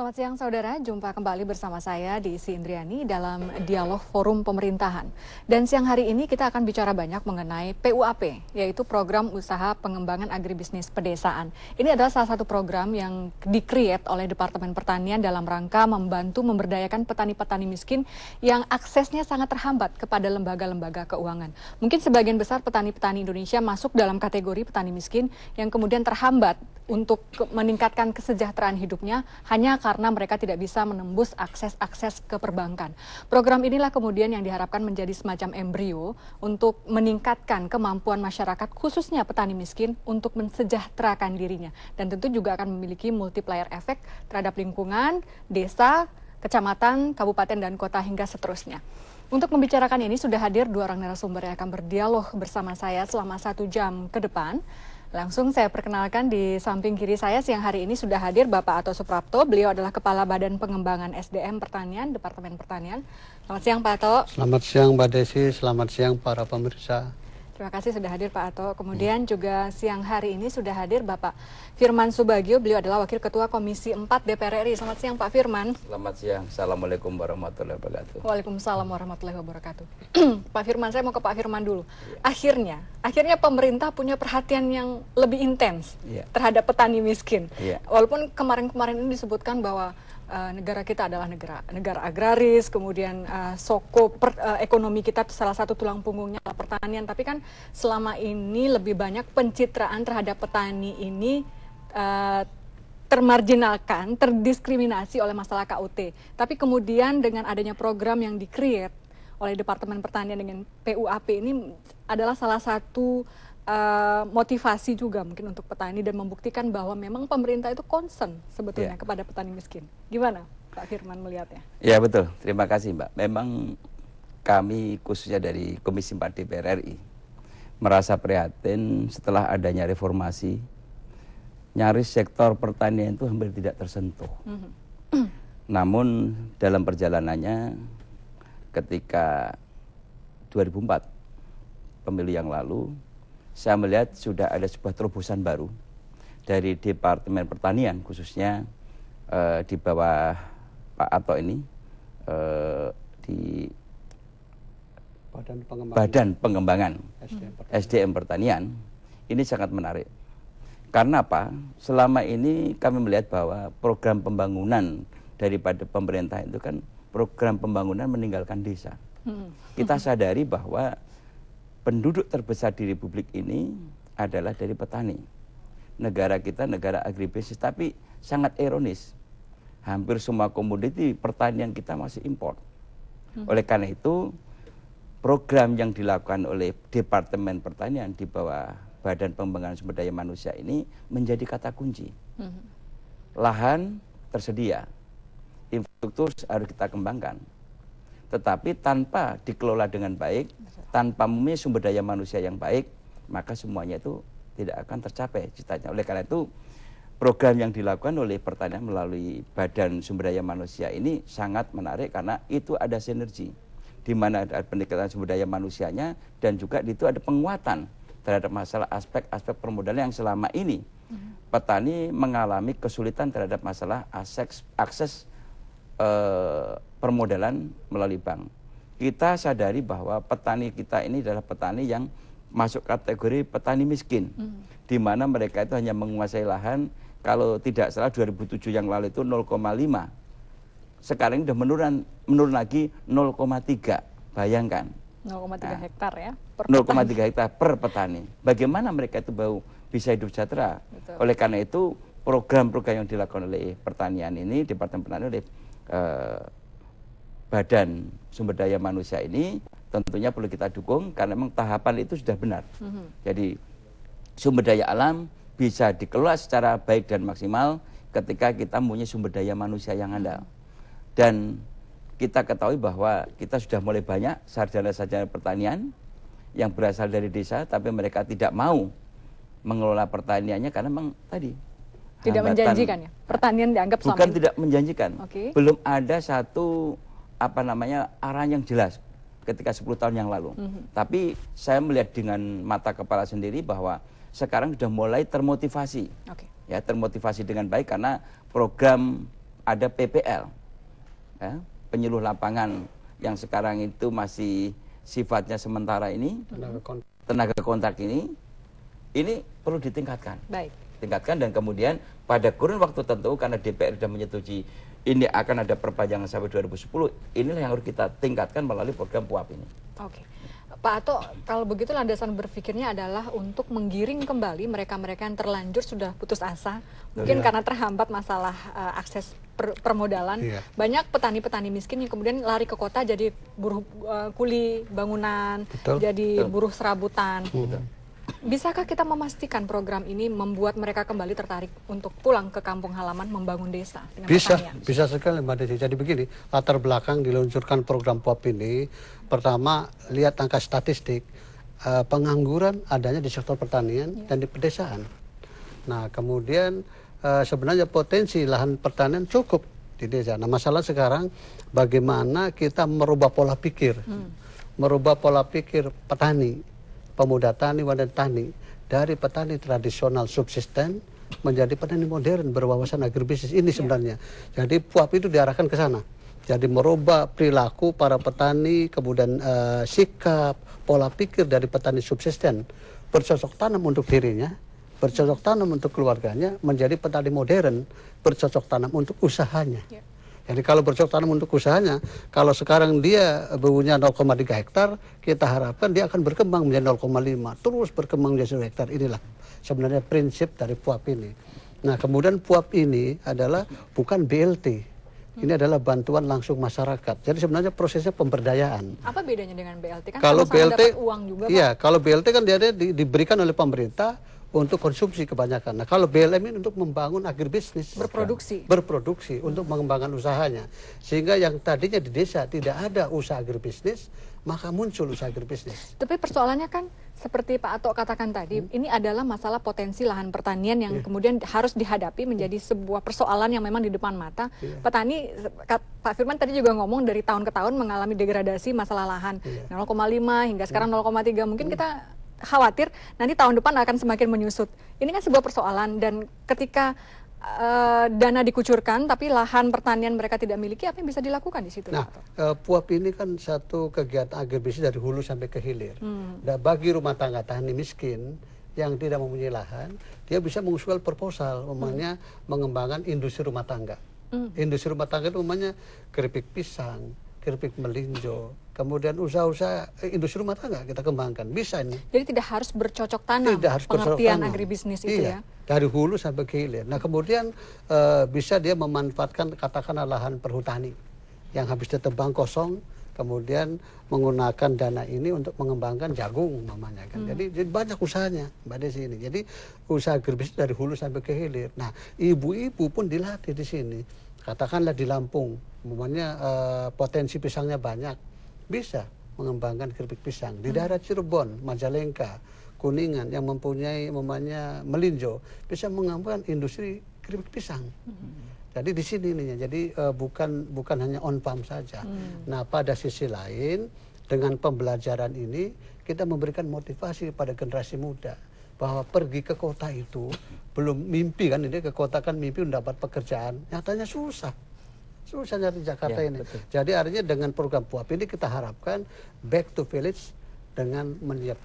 Selamat siang saudara, jumpa kembali bersama saya Desi Indriani dalam Dialog Forum Pemerintahan. Dan siang hari ini kita akan bicara banyak mengenai PUAP, yaitu Program Usaha Pengembangan Agribisnis Pedesaan. Ini adalah salah satu program yang di-create oleh Departemen Pertanian dalam rangka membantu memberdayakan petani-petani miskin yang aksesnya sangat terhambat kepada lembaga-lembaga keuangan. Mungkin sebagian besar petani-petani Indonesia masuk dalam kategori petani miskin yang kemudian terhambat untuk meningkatkan kesejahteraan hidupnya hanya karena mereka tidak bisa menembus akses-akses ke perbankan. Program inilah kemudian yang diharapkan menjadi semacam embrio untuk meningkatkan kemampuan masyarakat, khususnya petani miskin, untuk mensejahterakan dirinya. Dan tentu juga akan memiliki multiplier efek terhadap lingkungan, desa, kecamatan, kabupaten, dan kota, hingga seterusnya. Untuk membicarakan ini sudah hadir dua orang narasumber yang akan berdialog bersama saya selama 1 jam ke depan. Langsung saya perkenalkan, di samping kiri saya siang hari ini sudah hadir Bapak Ato Suprapto. Beliau adalah Kepala Badan Pengembangan SDM Pertanian, Departemen Pertanian. Selamat siang Pak Ato. Selamat siang Mbak Desi, selamat siang para pemirsa. Terima kasih sudah hadir Pak Ato. Kemudian juga siang hari ini sudah hadir Bapak Firman Subagio. Beliau adalah Wakil Ketua Komisi 4 DPR RI. Selamat siang Pak Firman. Selamat siang. Assalamualaikum warahmatullahi wabarakatuh. Waalaikumsalam warahmatullahi wabarakatuh. Pak Firman, saya mau ke Pak Firman dulu. Akhirnya pemerintah punya perhatian yang lebih intens terhadap petani miskin. Walaupun kemarin-kemarin ini disebutkan bahwa negara kita adalah negara agraris, kemudian ekonomi kita salah satu tulang punggungnya adalah pertanian, tapi kan selama ini lebih banyak pencitraan terhadap petani ini termarginalkan, terdiskriminasi oleh masalah KUT. Tapi kemudian dengan adanya program yang di-create oleh Departemen Pertanian dengan PUAP ini adalah salah satu motivasi juga mungkin untuk petani dan membuktikan bahwa memang pemerintah itu concern sebetulnya kepada petani miskin. Gimana Pak Firman melihatnya? Ya betul, terima kasih Mbak. Memang kami khususnya dari Komisi 4 DPR RI merasa prihatin setelah adanya reformasi, nyaris sektor pertanian itu hampir tidak tersentuh. Namun dalam perjalanannya ketika 2004 pemilu yang lalu, saya melihat sudah ada sebuah terobosan baru dari Departemen Pertanian, khususnya di bawah Pak Ato ini, di Badan Pengembangan SDM Pertanian. Ini sangat menarik. Karena apa? Selama ini kami melihat bahwa program pembangunan daripada pemerintah itu kan program pembangunan meninggalkan desa. Kita sadari bahwa penduduk terbesar di Republik ini adalah dari petani. Negara kita negara agribisnis, tapi sangat ironis. Hampir semua komoditi pertanian kita masih impor. Oleh karena itu, program yang dilakukan oleh Departemen Pertanian di bawah Badan Pengembangan Sumber Daya Manusia ini menjadi kata kunci. Lahan tersedia, infrastruktur harus kita kembangkan. Tetapi tanpa dikelola dengan baik, tanpa memiliki sumber daya manusia yang baik, maka semuanya itu tidak akan tercapai cita-cita. Oleh karena itu, program yang dilakukan oleh pertanian melalui Badan Sumber Daya Manusia ini sangat menarik karena itu ada sinergi, di mana ada peningkatan sumber daya manusianya dan juga itu ada penguatan terhadap masalah aspek-aspek permodalan yang selama ini petani mengalami kesulitan terhadap masalah akses permodalan melalui bank. Kita sadari bahwa petani kita ini adalah petani yang masuk kategori petani miskin, di mana mereka itu hanya menguasai lahan, kalau tidak salah 2007 yang lalu itu 0,5. Sekarang sudah menurun lagi 0,3. Bayangkan. 0,3 hektar ya. 0,3 hektar per petani. Bagaimana mereka itu bisa hidup sejahtera? Oleh karena itu program-program yang dilakukan oleh pertanian ini, Departemen Pertanian oleh Badan Sumber Daya Manusia ini tentunya perlu kita dukung karena memang tahapan itu sudah benar. Jadi sumber daya alam bisa dikelola secara baik dan maksimal ketika kita mempunyai sumber daya manusia yang andal. Dan kita ketahui bahwa kita sudah mulai banyak sarjana-sarjana pertanian yang berasal dari desa, tapi mereka tidak mau mengelola pertaniannya karena memang tadi tidak menjanjikan ya. Pertanian dianggap selama bukan tidak menjanjikan. Belum ada satu arahan yang jelas ketika 10 tahun yang lalu. Tapi saya melihat dengan mata kepala sendiri bahwa sekarang sudah mulai termotivasi. Ya, termotivasi dengan baik karena program ada PPL, ya, penyuluh lapangan yang sekarang itu masih sifatnya sementara ini, tenaga kontrak ini perlu ditingkatkan. Baik. Tingkatkan, dan kemudian pada kurun waktu tertentu karena DPR sudah menyetujui ini akan ada perpanjangan sampai 2010, inilah yang harus kita tingkatkan melalui program PUAP ini. Oke. Pak Ato, kalau begitu landasan berpikirnya adalah untuk menggiring kembali mereka-mereka yang terlanjur sudah putus asa, mungkin karena terhambat masalah akses permodalan. Banyak petani-petani miskin yang kemudian lari ke kota jadi buruh kuli bangunan, jadi buruh serabutan. Bisakah kita memastikan program ini membuat mereka kembali tertarik untuk pulang ke kampung halaman membangun desa? Bisa sekali Mbak Desi. Jadi begini, latar belakang diluncurkan program PUAP ini, pertama lihat angka statistik, pengangguran adanya di sektor pertanian dan di pedesaan. Nah kemudian sebenarnya potensi lahan pertanian cukup di desa. Nah masalah sekarang bagaimana kita merubah pola pikir, merubah pola pikir petani, pemuda tani, wanita tani, dari petani tradisional subsisten menjadi petani modern berwawasan agribisnis ini sebenarnya. Jadi PUAP itu diarahkan ke sana. Jadi merubah perilaku para petani, kemudian sikap, pola pikir dari petani subsisten, bercocok tanam untuk dirinya, bercocok tanam untuk keluarganya, menjadi petani modern, bercocok tanam untuk usahanya. Jadi kalau bercocok tanam untuk usahanya, kalau sekarang dia punya 0,3 hektar, kita harapkan dia akan berkembang menjadi 0,5, terus berkembang menjadi 1 hektar. Inilah sebenarnya prinsip dari PUAP ini. Nah kemudian PUAP ini adalah bukan BLT, ini adalah bantuan langsung masyarakat. Jadi sebenarnya prosesnya pemberdayaan. Apa bedanya dengan BLT? Kan kalau sama-sama BLT, dapat uang juga, iya, Pak. kalau BLT kan dia diberikan oleh pemerintah untuk konsumsi kebanyakan. Nah kalau BLM ini untuk membangun agribisnis, berproduksi untuk mengembangkan usahanya, sehingga yang tadinya di desa tidak ada usaha agribisnis, maka muncul usaha agribisnis. Tapi persoalannya kan seperti Pak Ato katakan tadi, ini adalah masalah potensi lahan pertanian yang kemudian harus dihadapi menjadi sebuah persoalan yang memang di depan mata. Petani, Pak Firman tadi juga ngomong dari tahun ke tahun mengalami degradasi masalah lahan, 0,5 hingga sekarang 0,3, mungkin kita khawatir nanti tahun depan akan semakin menyusut. Ini kan sebuah persoalan, dan ketika dana dikucurkan tapi lahan pertanian mereka tidak miliki, apa yang bisa dilakukan di situ? Nah, PUAP ini kan satu kegiatan agribisnis dari hulu sampai ke hilir. Dan bagi rumah tangga tani miskin yang tidak mempunyai lahan, dia bisa mengusulkan proposal, umumnya mengembangkan industri rumah tangga. Industri rumah tangga itu umumnya keripik pisang, keripik melinjo, kemudian usaha-usaha industri rumah tangga kita kembangkan, bisa ini. Jadi tidak harus bercocok tanam, pengertian agribisnis itu ya? Dari hulu sampai ke hilir. Nah kemudian bisa dia memanfaatkan katakanlah lahan perhutani yang habis ditebang kosong, kemudian menggunakan dana ini untuk mengembangkan jagung namanya kan. Jadi banyak usahanya Mbak Desi ini. Jadi usaha agribisnis dari hulu sampai ke hilir. Nah ibu-ibu pun dilatih di sini. Katakanlah di Lampung, umumnya potensi pisangnya banyak, bisa mengembangkan keripik pisang. Di daerah Cirebon, Majalengka, Kuningan yang mempunyai umumnya melinjo, bisa mengembangkan industri keripik pisang. Jadi di sini ininya. Jadi bukan hanya on farm saja. Nah pada sisi lain, dengan pembelajaran ini kita memberikan motivasi pada generasi muda bahwa pergi ke kota itu belum mimpi kan, ini ke kota kan mimpi mendapat pekerjaan, nyatanya susah nyari Jakarta ini. Betul. Jadi artinya dengan program PUAP ini kita harapkan back to village dengan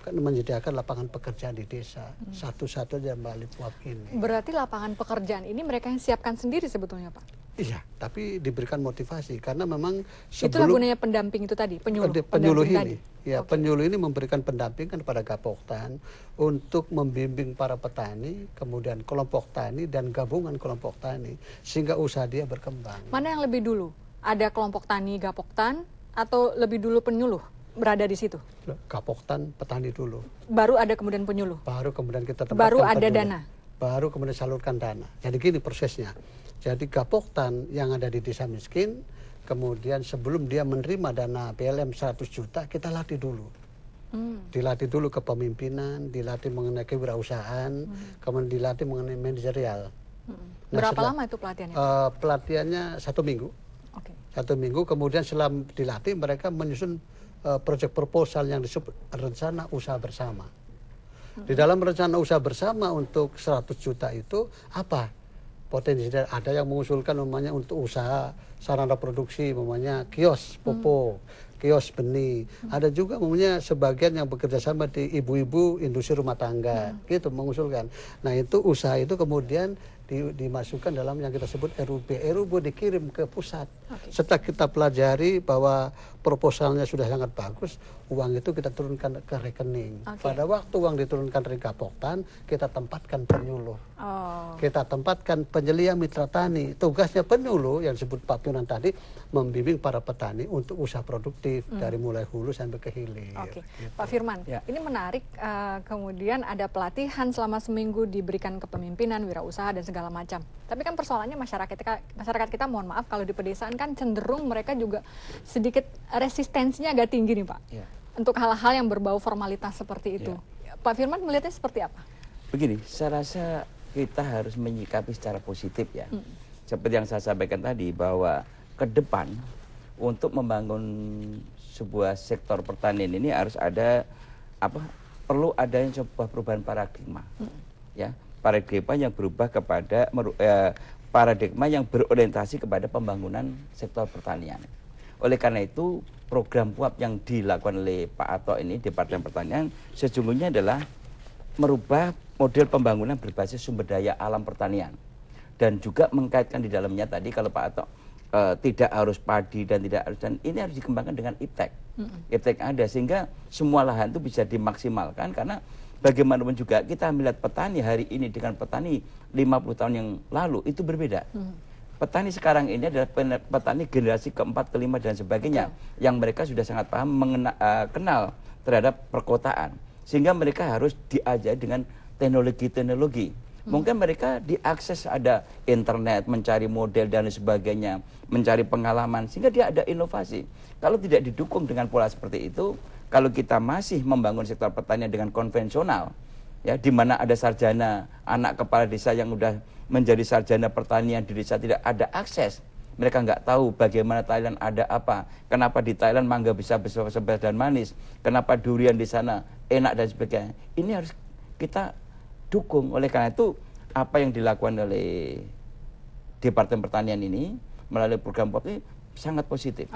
menyediakan lapangan pekerjaan di desa. Satu-satunya melalui PUAP ini. Berarti lapangan pekerjaan ini mereka yang siapkan sendiri sebetulnya Pak? Iya, tapi diberikan motivasi karena memang itulah gunanya pendamping itu tadi, penyuluh ini. Ya, penyuluh ini memberikan pendampingan kepada Gapoktan untuk membimbing para petani, kemudian kelompok tani dan gabungan kelompok tani sehingga usaha dia berkembang. Mana yang lebih dulu? Ada kelompok tani Gapoktan atau lebih dulu penyuluh berada di situ? Gapoktan petani dulu. Baru ada kemudian penyuluh. Baru kemudian kita tempatkan baru ada penyuluh. Dana. Baru kemudian salurkan dana. Jadi gini prosesnya. Jadi Gapoktan yang ada di desa miskin, kemudian sebelum dia menerima dana PLM 100 juta, kita latih dulu. Dilatih dulu kepemimpinan, dilatih mengenai kewirausahaan, kemudian dilatih mengenai manajerial. Berapa lama itu pelatihannya? Pelatihannya 1 minggu. 1 minggu, kemudian setelah dilatih mereka menyusun proyek proposal yang disebut rencana usaha bersama. Di dalam rencana usaha bersama untuk 100 juta itu apa? potensi. Ada yang mengusulkan namanya untuk usaha sarana produksi, namanya kios pupuk, kios benih. Ada juga namanya sebagian yang bekerja sama di ibu-ibu industri rumah tangga, gitu mengusulkan. Nah itu usaha itu kemudian dimasukkan dalam yang kita sebut RUB. RUB dikirim ke pusat. Setelah kita pelajari bahwa proposalnya sudah sangat bagus, uang itu kita turunkan ke rekening. Pada waktu uang diturunkan dari Gapoktan, kita tempatkan penyuluh. Kita tempatkan penyelia mitra tani. Tugasnya penyuluh yang disebut Pak Pionan tadi, membimbing para petani untuk usaha produktif dari mulai hulu sampai ke hilir. Gitu. Pak Firman, ini menarik, kemudian ada pelatihan selama seminggu, diberikan kepemimpinan, wirausaha dan segala macam. Tapi kan persoalannya masyarakat kita mohon maaf kalau di pedesaan kan cenderung mereka juga sedikit resistensinya agak tinggi nih Pak. Untuk hal-hal yang berbau formalitas seperti itu. Pak Firman melihatnya seperti apa? Begini, saya rasa kita harus menyikapi secara positif ya. Seperti yang saya sampaikan tadi bahwa ke depan untuk membangun sebuah sektor pertanian ini harus ada perlu adanya sebuah perubahan paradigma. Ya, paradigma yang berubah kepada paradigma yang berorientasi kepada pembangunan sektor pertanian. Oleh karena itu, program PUAP yang dilakukan oleh Pak Ato ini, Departemen Pertanian, sesungguhnya adalah merubah model pembangunan berbasis sumber daya alam pertanian. Dan juga mengkaitkan di dalamnya tadi, kalau Pak Ato tidak harus padi dan tidak harus, dan ini harus dikembangkan dengan iptek. Iptek ada, sehingga semua lahan itu bisa dimaksimalkan, karena bagaimanapun juga kita melihat petani hari ini dengan petani 50 tahun yang lalu, itu berbeda. Petani sekarang ini adalah petani generasi keempat, kelima dan sebagainya, yang mereka sudah sangat paham kenal terhadap perkotaan, sehingga mereka harus diajar dengan teknologi. Mungkin mereka diakses ada internet, mencari model dan sebagainya, mencari pengalaman, sehingga dia ada inovasi. Kalau tidak didukung dengan pola seperti itu, kalau kita masih membangun sektor pertanian dengan konvensional, ya, di mana ada sarjana, anak kepala desa yang udah menjadi sarjana pertanian di desa tidak ada akses. Mereka nggak tahu bagaimana Thailand ada apa, kenapa di Thailand mangga bisa besar dan manis, kenapa durian di sana enak dan sebagainya. Ini harus kita dukung. Oleh karena itu, apa yang dilakukan oleh Departemen Pertanian ini melalui program PUAP ini sangat positif.